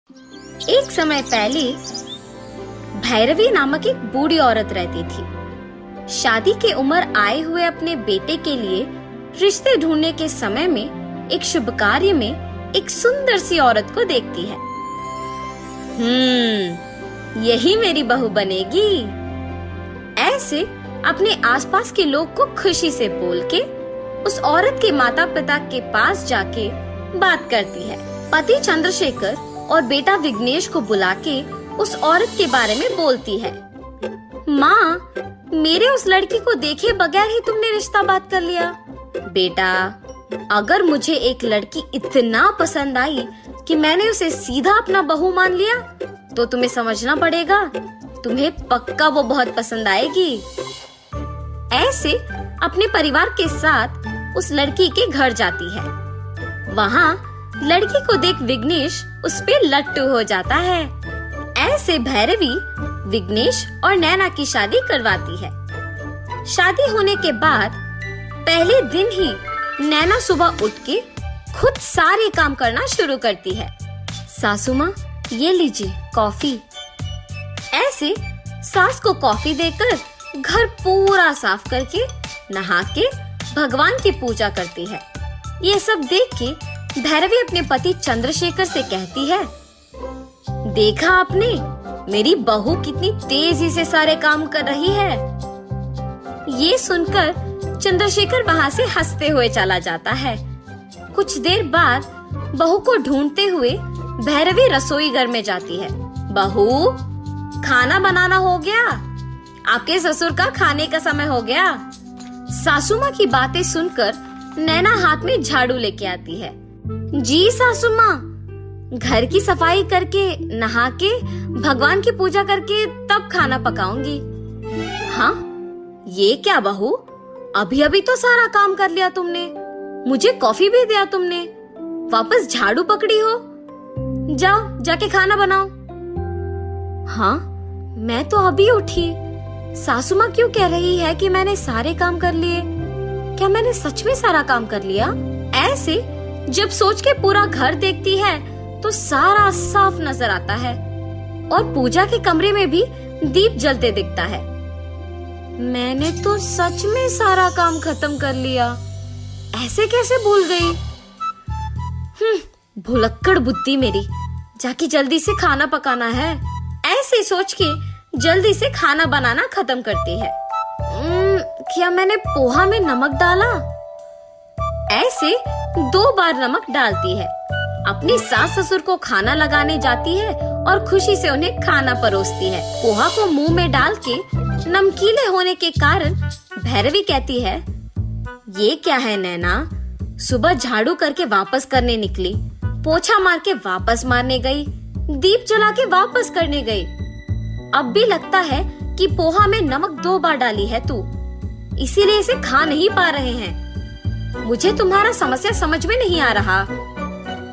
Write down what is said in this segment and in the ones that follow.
एक समय पहले भैरवी नामक एक बूढ़ी औरत रहती थी। शादी की उम्र आए हुए अपने बेटे के लिए रिश्ते ढूंढने के समय में एक शुभ कार्य में एक सुंदर सी औरत को देखती है। यही मेरी बहू बनेगी। ऐसे अपने आसपास के लोग को खुशी से बोल के उस औरत के माता पिता के पास जाके बात करती है। पति चंद्रशेखर और बेटा विघ्नेश को बुला के उस औरत के बारे में बोलती है। माँ, मेरे उस लड़की को देखे बगैर ही तुमने रिश्ता बात कर लिया। बेटा, अगर मुझे एक लड़की इतना पसंद आई कि मैंने उसे सीधा अपना बहू मान लिया, तो तुम्हें समझना पड़ेगा, तुम्हें पक्का वो बहुत पसंद आएगी। ऐसे अपने परिवार के साथ उस लड़की के घर जाती है। वहाँ लड़की को देख विघ्नेश उस पे लट्टू हो जाता है। ऐसे भैरवी विघ्नेश और नैना की शादी करवाती है। शादी होने के बाद पहले दिन ही नैना सुबह उठ के खुद सारे काम करना शुरू करती है। सासू माँ, ये लीजिए कॉफी। ऐसे सास को कॉफी देकर घर पूरा साफ करके नहा के भगवान की पूजा करती है। ये सब देख के भैरवी अपने पति चंद्रशेखर से कहती है, देखा आपने, मेरी बहू कितनी तेजी से सारे काम कर रही है। ये सुनकर चंद्रशेखर वहाँ से हंसते हुए चला जाता है। कुछ देर बाद बहू को ढूंढते हुए भैरवी रसोई घर में जाती है। बहू, खाना बनाना हो गया? आपके ससुर का खाने का समय हो गया। सासू माँ की बातें सुनकर नैना हाथ में झाड़ू लेके आती है। जी सासू माँ, घर की सफाई करके नहा के भगवान की पूजा करके तब खाना पकाऊंगी। हाँ, ये क्या बहू, अभी अभी तो सारा काम कर लिया तुमने, मुझे कॉफी भी दिया तुमने, वापस झाड़ू पकड़ी हो। जाओ जाके खाना बनाओ। हाँ, मैं तो अभी उठी। सासू माँ क्यों कह रही है कि मैंने सारे काम कर लिए? क्या मैंने सच में सारा काम कर लिया? ऐसे जब सोच के पूरा घर देखती है तो सारा साफ नजर आता है और पूजा के कमरे में भी दीप जलते दिखता है। मैंने तो सच में सारा काम खत्म कर लिया, ऐसे कैसे भूल गई? भुलक्कड़ बुद्धि मेरी, जाके जल्दी से खाना पकाना है। ऐसे सोच के जल्दी से खाना बनाना खत्म करती है। क्या मैंने पोहा में नमक डाला? ऐसे 2 बार नमक डालती है। अपनी सास ससुर को खाना लगाने जाती है और खुशी से उन्हें खाना परोसती है। पोहा को मुंह में डाल के नमकीले होने के कारण भैरवी कहती है, ये क्या है नैना, सुबह झाड़ू करके वापस करने निकली, पोछा मार के वापस मारने गई, दीप जला के वापस करने गई। अब भी लगता है कि पोहा में नमक 2 बार डाली है तू, इसीलिए इसे खा नहीं पा रहे हैं। मुझे तुम्हारा समस्या समझ में नहीं आ रहा।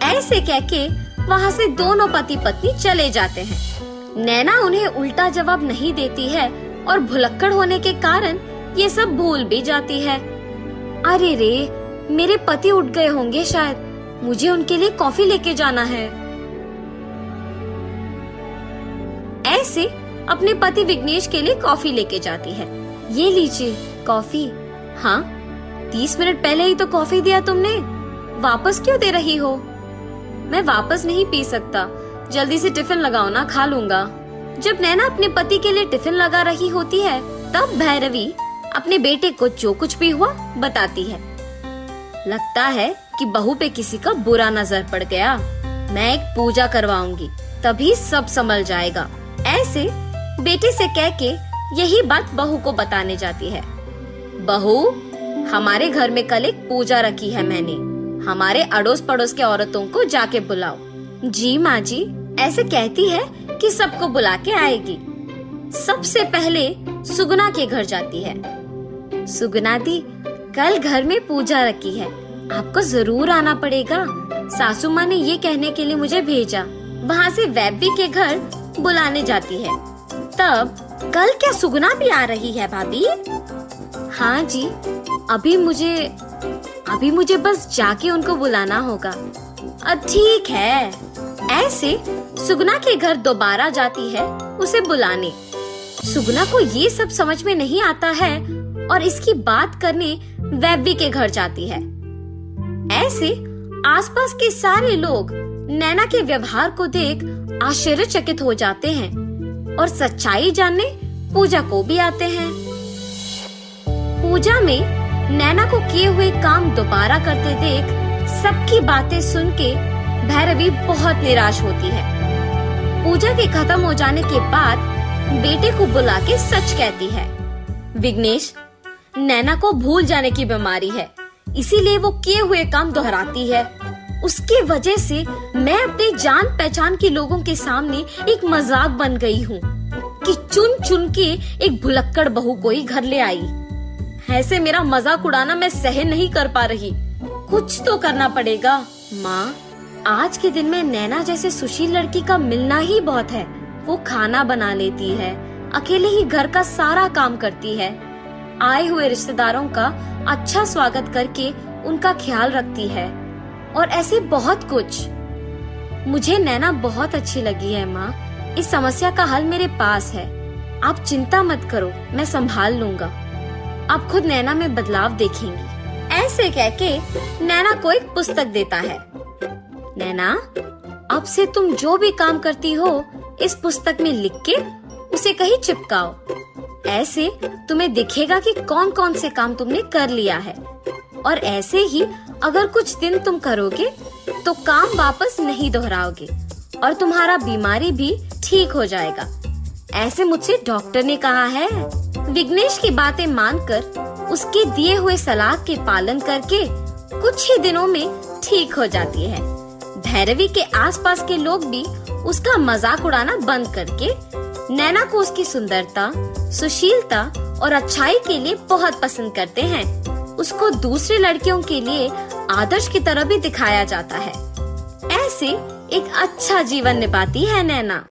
ऐसे कह के वहाँ से दोनों पति पत्नी चले जाते हैं। नैना उन्हें उल्टा जवाब नहीं देती है और भुलक्कड़ होने के कारण ये सब भूल भी जाती है। अरे रे, मेरे पति उठ गए होंगे शायद, मुझे उनके लिए कॉफी लेके जाना है। ऐसे अपने पति विघ्नेश के लिए कॉफी लेके जाती है। ये लीजिए कॉफी। हाँ, 30 मिनट पहले ही तो कॉफी दिया तुमने, वापस क्यों दे रही हो? मैं वापस नहीं पी सकता, जल्दी से टिफिन लगाओ ना, खा लूंगा। जब नैना अपने पति के लिए टिफिन लगा रही होती है तब भैरवी अपने बेटे को जो कुछ भी हुआ बताती है। लगता है कि बहू पे किसी का बुरा नजर पड़ गया, मैं एक पूजा करवाऊंगी, तभी सब संभल जाएगा। ऐसे बेटे से कह के यही बात बहू को बताने जाती है। बहू, हमारे घर में कल एक पूजा रखी है मैंने, हमारे अड़ोस पड़ोस के औरतों को जाके बुलाओ। जी माँ जी, ऐसे कहती है कि सबको बुला के आएगी। सबसे पहले सुगना के घर जाती है। सुगना दी, कल घर में पूजा रखी है, आपको जरूर आना पड़ेगा। सासू माँ ने ये कहने के लिए मुझे भेजा। वहाँ से वैभवी के घर बुलाने जाती है। तब कल क्या सुगना भी आ रही है भाभी? हाँ जी, अभी मुझे बस जाके उनको बुलाना होगा। ठीक है। ऐसे सुगना के घर दोबारा जाती है उसे बुलाने। सुगना को ये सब समझ में नहीं आता है और इसकी बात करने वैव्य के घर जाती है। ऐसे आसपास के सारे लोग नैना के व्यवहार को देख आश्चर्यचकित हो जाते हैं और सच्चाई जानने पूजा को भी आते हैं। पूजा में नैना को किए हुए काम दोबारा करते देख सबकी बातें सुन के भैरवी बहुत निराश होती है। पूजा के खत्म हो जाने के बाद बेटे को बुला के सच कहती है। विघ्नेश, नैना को भूल जाने की बीमारी है, इसीलिए वो किए हुए काम दोहराती है। उसके वजह से मैं अपने जान पहचान के लोगों के सामने एक मजाक बन गई हूँ कि चुन चुन के एक भुलक्कड़ बहू को ही घर ले आई। ऐसे मेरा मजाक उड़ाना मैं सहन नहीं कर पा रही, कुछ तो करना पड़ेगा। माँ, आज के दिन में नैना जैसे सुशील लड़की का मिलना ही बहुत है। वो खाना बना लेती है, अकेले ही घर का सारा काम करती है, आए हुए रिश्तेदारों का अच्छा स्वागत करके उनका ख्याल रखती है और ऐसे बहुत कुछ। मुझे नैना बहुत अच्छी लगी है माँ। इस समस्या का हल मेरे पास है, आप चिंता मत करो, मैं संभाल लूंगा। आप खुद नैना में बदलाव देखेंगी। ऐसे कहके नैना को एक पुस्तक देता है। नैना, अब से तुम जो भी काम करती हो इस पुस्तक में लिख के उसे कहीं चिपकाओ। ऐसे तुम्हें दिखेगा कि कौन कौन से काम तुमने कर लिया है। और ऐसे ही अगर कुछ दिन तुम करोगे तो काम वापस नहीं दोहराओगे और तुम्हारा बीमारी भी ठीक हो जाएगा। ऐसे मुझसे डॉक्टर ने कहा है। विघ्नेश की बातें मानकर उसके दिए हुए सलाह के पालन करके कुछ ही दिनों में ठीक हो जाती है। भैरवी के आसपास के लोग भी उसका मजाक उड़ाना बंद करके नैना को उसकी सुंदरता, सुशीलता और अच्छाई के लिए बहुत पसंद करते हैं। उसको दूसरी लड़कियों के लिए आदर्श की तरह भी दिखाया जाता है। ऐसे एक अच्छा जीवन निभाती है नैना।